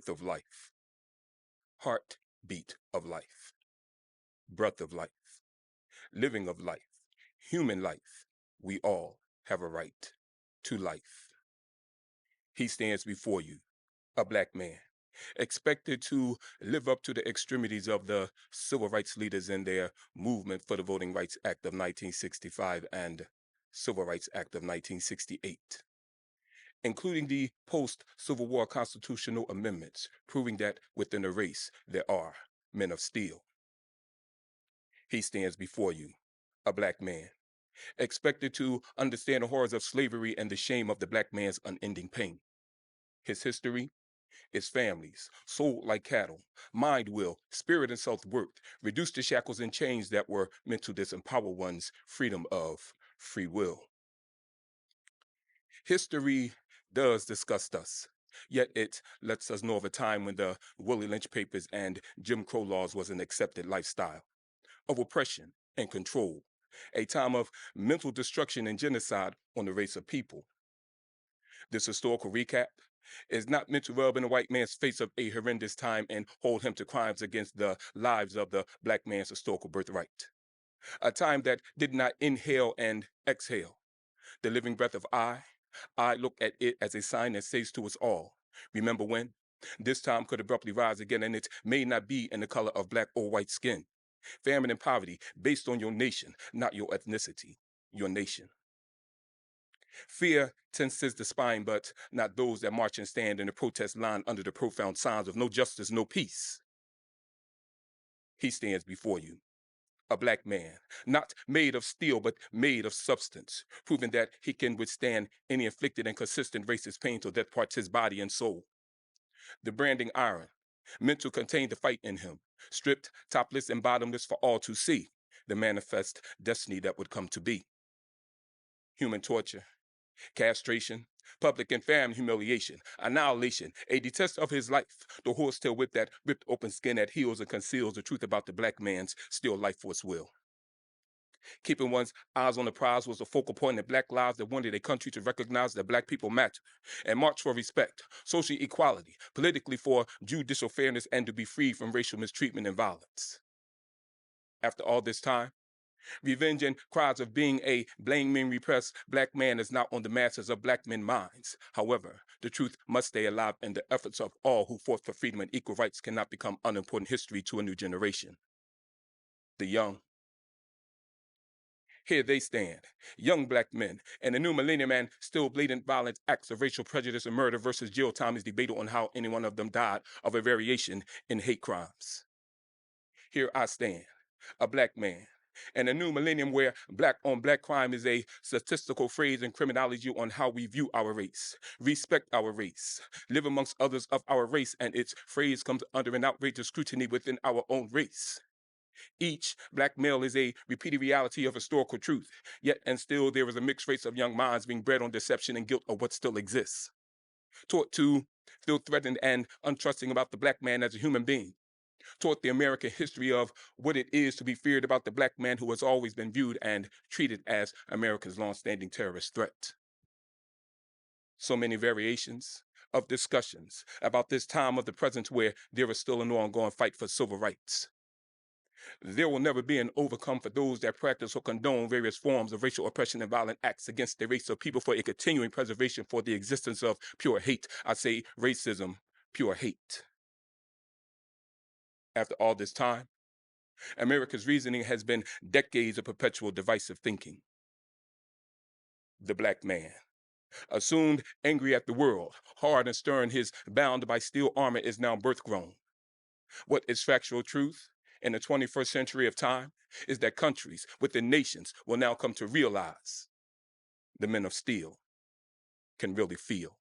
birth of life, heartbeat of life, breath of life, living of life, human life. We all have a right to life. He stands before you, a black man, expected to live up to the extremities of the civil rights leaders in their movement for the Voting Rights Act of 1965 and Civil Rights Act of 1968, including the post-Civil War constitutional amendments, proving that within a race there are men of steel. He stands before you, a black man, expected to understand the horrors of slavery and the shame of the black man's unending pain. His history, its families, sold like cattle, mind, will, spirit, and self-worth, reduced to shackles and chains that were meant to disempower one's freedom of free will. History does disgust us, yet it lets us know of a time when the Willie Lynch papers and Jim Crow laws was an accepted lifestyle of oppression and control, a time of mental destruction and genocide on the race of people. This historical recap is not meant to rub in a white man's face of a horrendous time and hold him to crimes against the lives of the black man's historical birthright. A time that did not inhale and exhale. The living breath of I look at it as a sign that says to us all, remember when? This time could abruptly rise again, and it may not be in the color of black or white skin. Famine and poverty based on your nation, not your ethnicity, your nation. Fear tenses the spine, but not those that march and stand in the protest line under the profound signs of no justice, no peace. He stands before you, a black man, not made of steel, but made of substance, proving that he can withstand any inflicted and consistent racist pain till death parts his body and soul. The branding iron, meant to contain the fight in him, stripped, topless, and bottomless for all to see, the manifest destiny that would come to be. Human torture, castration, public and family humiliation, annihilation, a detest of his life, the horsetail whip that ripped open skin that heals and conceals the truth about the black man's still life force will. Keeping one's eyes on the prize was the focal point in black lives that wanted a country to recognize that black people matter and march for respect, social equality, politically for judicial fairness, and to be free from racial mistreatment and violence. After all this time, revenge and cries of being a blaming repressed black man is now on the masses of black men's minds. However, the truth must stay alive, and the efforts of all who fought for freedom and equal rights cannot become unimportant history to a new generation. The young. Here they stand, young black men, and the new millennium, and still blatant violent acts of racial prejudice and murder versus jail time is debated on how any one of them died of a variation in hate crimes. Here I stand, a black man, and a new millennium where black on black crime is a statistical phrase in criminology on how we view our race, respect our race, live amongst others of our race, and its phrase comes under an outrageous scrutiny within our own race. Each black male is a repeated reality of historical truth, yet and still there is a mixed race of young minds being bred on deception and guilt of what still exists. Taught to feel threatened and untrusting about the black man as a human being. Taught the American history of what it is to be feared about the black man who has always been viewed and treated as America's long-standing terrorist threat. So many variations of discussions about this time of the present where there is still an ongoing fight for civil rights. There will never be an overcome for those that practice or condone various forms of racial oppression and violent acts against the race of people for a continuing preservation for the existence of pure hate. I say racism, pure hate. After all this time, America's reasoning has been decades of perpetual divisive thinking. The black man, assumed angry at the world, hard and stern, his bound by steel armor is now birth-grown. What is factual truth in the 21st century of time is that countries within nations will now come to realize the men of steel can really feel.